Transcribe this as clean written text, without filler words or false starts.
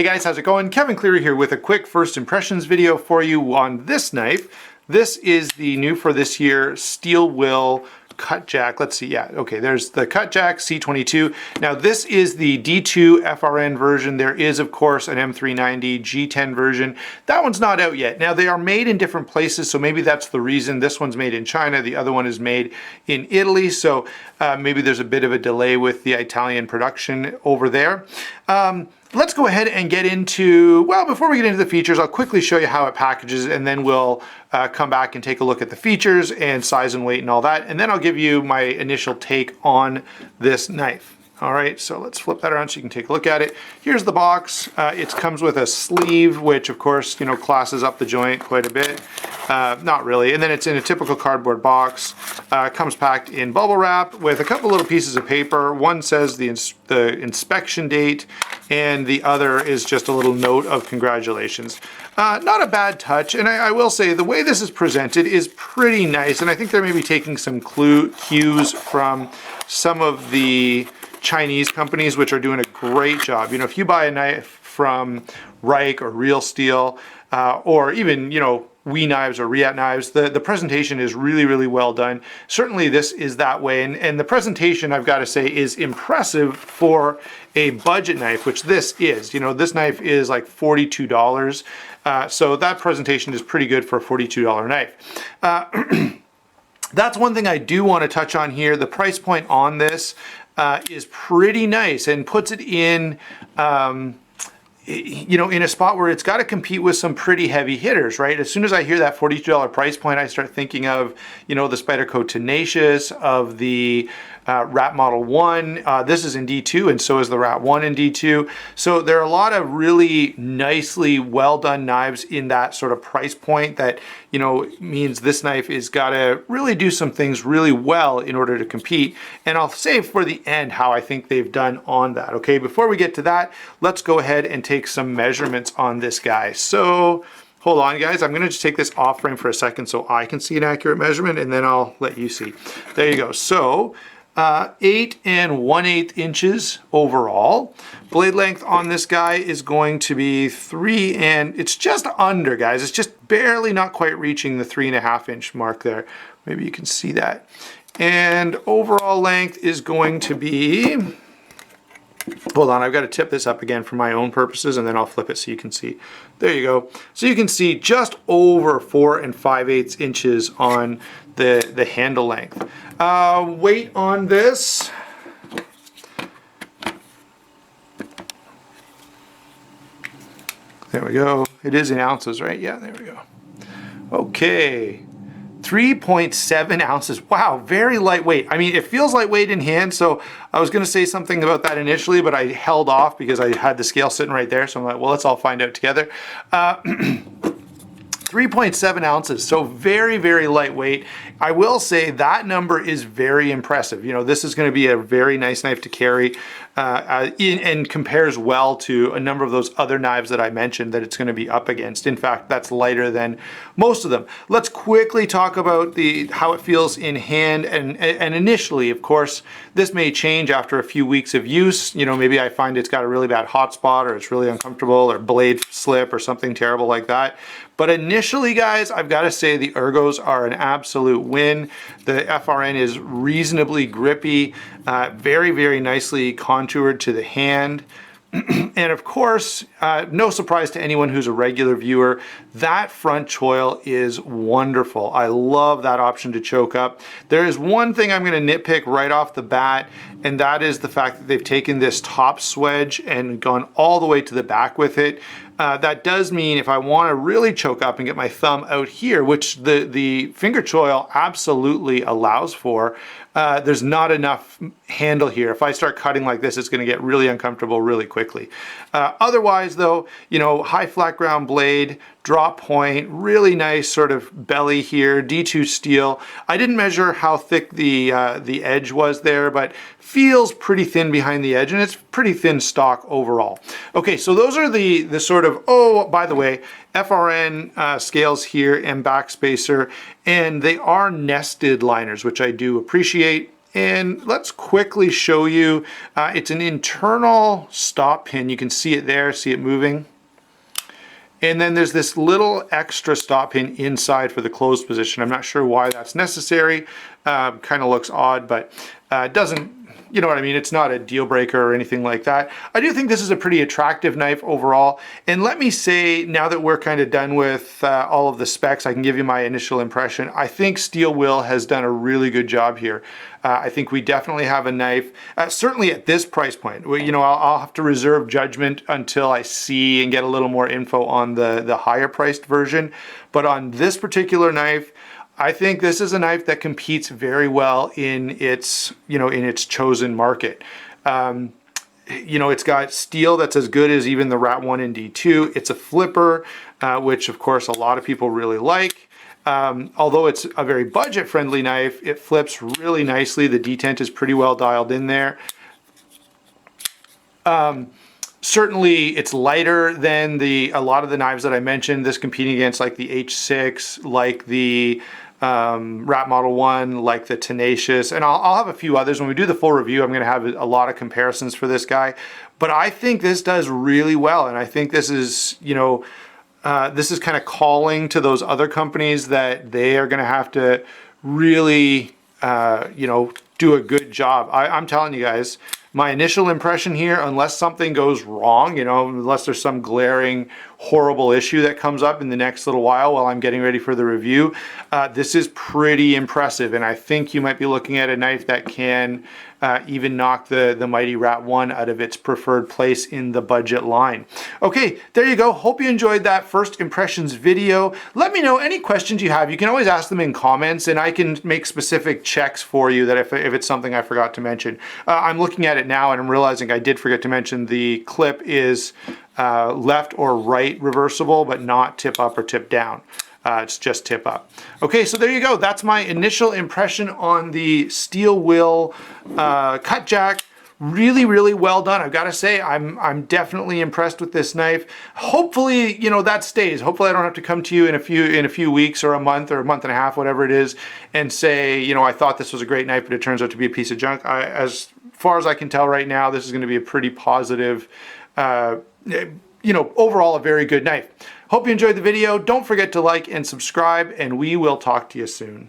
Hey guys, how's it going? Kevin Cleary here with a quick first impressions video for you on this knife. This is the new for this year Steel Will Cutjack. Let's see, yeah, okay, there's the Cutjack C22. Now this is the D2 FRN version. There is of course an M390 G10 version. That one's not out yet. Now they are made in different places, so maybe that's the reason. This one's made in China, the other one is made in Italy, so maybe there's a bit of a delay with the Italian production over there. Let's go ahead and get into, well, before we get into the features, I'll quickly show you how it packages, and then we'll come back and take a look at the features and size and weight and all that, and then I'll give you my initial take on this knife. All right, so let's flip that around so you can take a look at it. Here's the box. It comes with a sleeve, which of course, you know, classes up the joint quite a bit. Not really. And then it's in a typical cardboard box. Comes packed in bubble wrap with a couple little pieces of paper. One says the inspection date, and the other is just a little note of congratulations. Not a bad touch, and I will say the way this is presented is pretty nice, and I think they're maybe taking some cues from some of the Chinese companies, which are doing a great job. You know, if you buy a knife from Reich or Real Steel, or even, you know, WE knives or Riat knives, the presentation is really, really well done. Certainly this is that way, and the presentation, I've got to say, is impressive for a budget knife, which this is. You know, this knife is like $42, so that presentation is pretty good for a $42 knife. That's one thing I do want to touch on here. The price point on this is pretty nice and puts it in, you know, in a spot where it's got to compete with some pretty heavy hitters, right? As soon as I hear that $42 price point, I start thinking of, you know, the Spyderco Tenacious, of the Rat Model 1. This is in D2, and so is the Rat 1 in D2. So there are a lot of really nicely well done knives in that sort of price point that, you know, means this knife is got to really do some things really well in order to compete. And I'll save for the end how I think they've done on that. Okay, before we get to that, let's go ahead and take some measurements on this guy. So hold on guys, I'm gonna just take this off frame for a second so I can see an accurate measurement, and then I'll let you see. There you go. So 8 1/8 inches overall. Blade length on this guy is going to be 3, and it's just under, guys. It's just barely not quite reaching the 3.5 inch mark there. Maybe you can see that. And overall length is going to be, hold on, I've got to tip this up again for my own purposes, and then I'll flip it so you can see. There you go. So you can see just over 4 5/8 inches on the handle length. Weight on this, there we go. It is in ounces, right? Yeah, there we go. Okay. 3.7 ounces. Wow, very lightweight. I mean, it feels lightweight in hand, so I was going to say something about that initially, but I held off because I had the scale sitting right there, so I'm like, well, let's all find out together. 3.7 ounces, so very, very lightweight. I will say that number is very impressive. You know, this is going to be a very nice knife to carry and compares well to a number of those other knives that I mentioned that it's going to be up against. In fact, that's lighter than most of them. Let's quickly talk about how it feels in hand, and initially, of course, this may change after a few weeks of use. You know, maybe I find it's got a really bad hot spot, or it's really uncomfortable, or blade slip, or something terrible like that. But initially, guys, I've got to say the ergos are an absolute win. The FRN is reasonably grippy, very, very nicely contoured to the hand. And of course, no surprise to anyone who's a regular viewer, that front choil is wonderful. I love that option to choke up. There is one thing I'm going to nitpick right off the bat, and that is the fact that they've taken this top swedge and gone all the way to the back with it. That does mean if I want to really choke up and get my thumb out here, which the finger choil absolutely allows for, there's not enough handle here. If I start cutting like this, it's going to get really uncomfortable really quickly. Otherwise though, you know, high flat ground blade, drop point, really nice sort of belly here, D2 steel. I didn't measure how thick the edge was there, but feels pretty thin behind the edge, and it's pretty thin stock overall. Okay, so those are the sort of, oh, by the way, FRN scales here and backspacer, and they are nested liners, which I do appreciate. And let's quickly show you, it's an internal stop pin. You can see it there, see it moving. And then there's this little extra stop pin inside for the closed position. I'm not sure why that's necessary. Kind of looks odd, but it doesn't, you know what I mean? It's not a deal breaker or anything like that. I do think this is a pretty attractive knife overall. And let me say, now that we're kind of done with all of the specs, I can give you my initial impression. I think Steel Will has done a really good job here. I think we definitely have a knife, certainly at this price point. You know, I'll have to reserve judgment until I see and get a little more info on the higher priced version. But on this particular knife, I think this is a knife that competes very well in its, you know, in its chosen market. You know, it's got steel that's as good as even the Rat 1 and D2. It's a flipper, which of course a lot of people really like. Although it's a very budget-friendly knife, it flips really nicely. The detent is pretty well dialed in there. Certainly it's lighter than a lot of the knives that I mentioned. This competing against like the H6, like the Rat Model 1, like the Tenacious, and I'll have a few others. When we do the full review, I'm going to have a lot of comparisons for this guy. But I think this does really well, and I think this is, you know, this is kind of calling to those other companies that they are going to have to really, you know, do a good job. I'm telling you guys, my initial impression here, unless something goes wrong, you know, unless there's some glaring, horrible issue that comes up in the next little while I'm getting ready for the review, this is pretty impressive. And I think you might be looking at a knife that can even knock the mighty Rat 1 out of its preferred place in the budget line. Okay, there you go. Hope you enjoyed that first impressions video. Let me know any questions you have. You can always ask them in comments, and I can make specific checks for you that if it's something I forgot to mention. I'm looking at it now and I'm realizing I did forget to mention the clip is left or right reversible, but not tip up or tip down. It's just tip up. Okay, so there you go. That's my initial impression on the Steel Will Cutjack. Really, really well done. I've got to say, I'm definitely impressed with this knife. Hopefully, you know, that stays. Hopefully, I don't have to come to you in a few weeks or a month and a half, whatever it is, and say, you know, I thought this was a great knife, but it turns out to be a piece of junk. As far as I can tell right now, this is going to be a pretty positive, you know, overall a very good knife. Hope you enjoyed the video. Don't forget to like and subscribe, and we will talk to you soon.